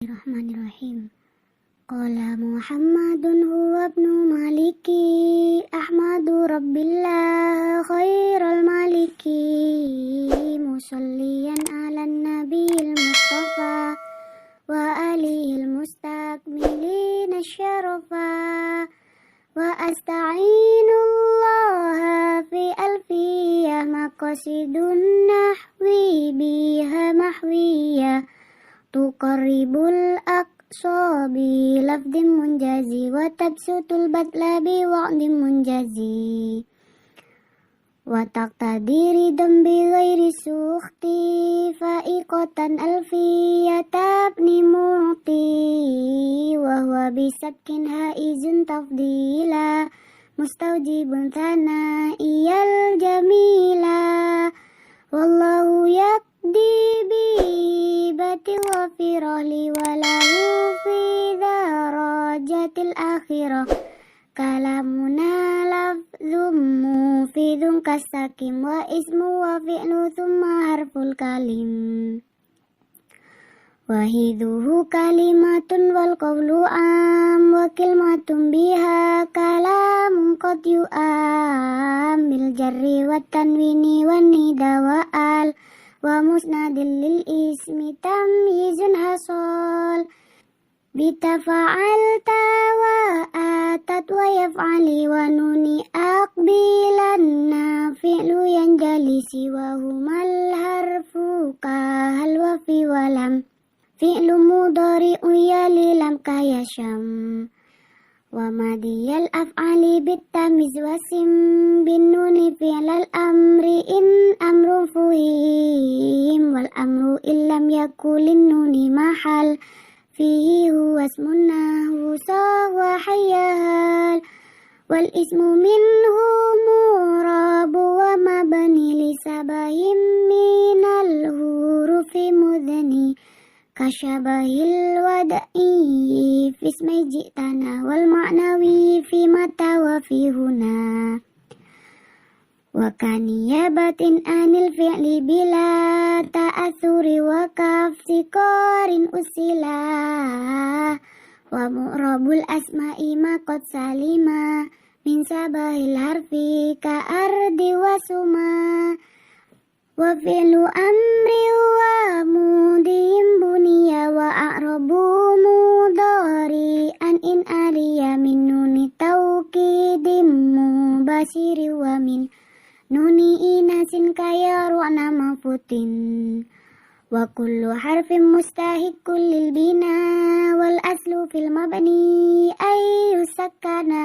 Bismillahirrahmanirrahim. Qala Muhammadun huwa ibnu maliki ahmadu rabbillah khairal maliki musalliyan ala nabiyil mustafa wa alihil mustakmilin asyarafa wa asta'inullaha fi alfiyah maqasidun nahwi biha mahwiyah tuqarribul aqsabi lafdim munjazi wa tabsutul batlabi wa'dim munjazi wa taqtadiri dambi ghairi sukhti fa'iqatan alfiyah tabni mu'ti wa huwa bisabkin haizun tafdila mustawjibun thana'iyal jamila wallahu yaqdi bi batil wa firali walahu fi darajatil akhirah kalamuna lafzum mufidun kasakim wa ismu wa fi'lu thumma harful kalim wahiduhu kalimatun wal qawlu am wa kilmatun biha kalamun qad yu'am bil jarri wa tanwini wa nida wa al wa musnadil lil ismi tamyizun hasol bitafa'alta wa atat wa yaf'ali wa nuni aqbilanna fi'lu yanjali siwahumal harfu kahal wa fi walam fi'lu mudhari'u yali lam kayasham wa madiyal af'ali bitamiz wasim bin nuni fi'lal amri in amru fuhim wal amru illam yakulin nuni mahal fihi huwa ismun nahu sahwa hayyahal wal ismu minhu murabu wa mabani li sabahim minal hurufi mudhani kasyabahil wada'i fismai ji'tana wal ma'nawi fi mata wa fi huna wa kaniyabatin anil fi'li bila ta'athuri wa kaf sikorin usila wa mu'rabul asma'i maqad salima min sabahil harfi ka ardi wa suma wa fi'lu amri wa mudim buniya wa a'rabu mudari an in aliya min nuni tauqidim mubashiri wa min nuni inasin kaya ru'na mafutin wa kullu harfin mustahikul lil bina wal aslu fil mabni ay yusakkana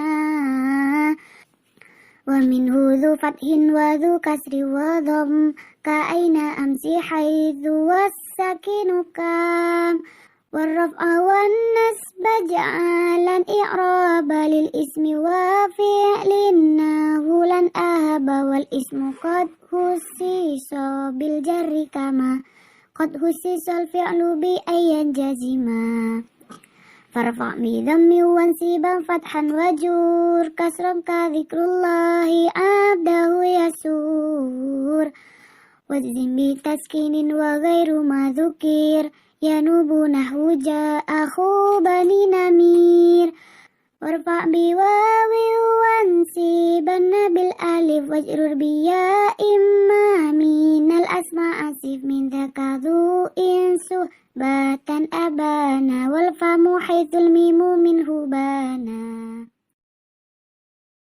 wa minhu dhu fathin wa dhu kasri wa dham ka aina amsi haithu was-sakinu kam warraf'a wan nasba ja'alan i'raba lil ismi wa fi'lin nahulan ahaba wal ismu qad husisa bil jarri kama qad husisa al fi'lu bi ayyan jazima farfa' bi dhammi wansiban fathan wajur kasran ka dzikrullahi abdahu yasur wajzim bi taskinin wa ghairu ma dzukir yanubu nahwu ja'ahu bani namir warfa' bi wawi wansiban bil alif wajrur bi ya imma minal asma asif min dzakadhu insu batan abana wal famu haitsul mimu minhu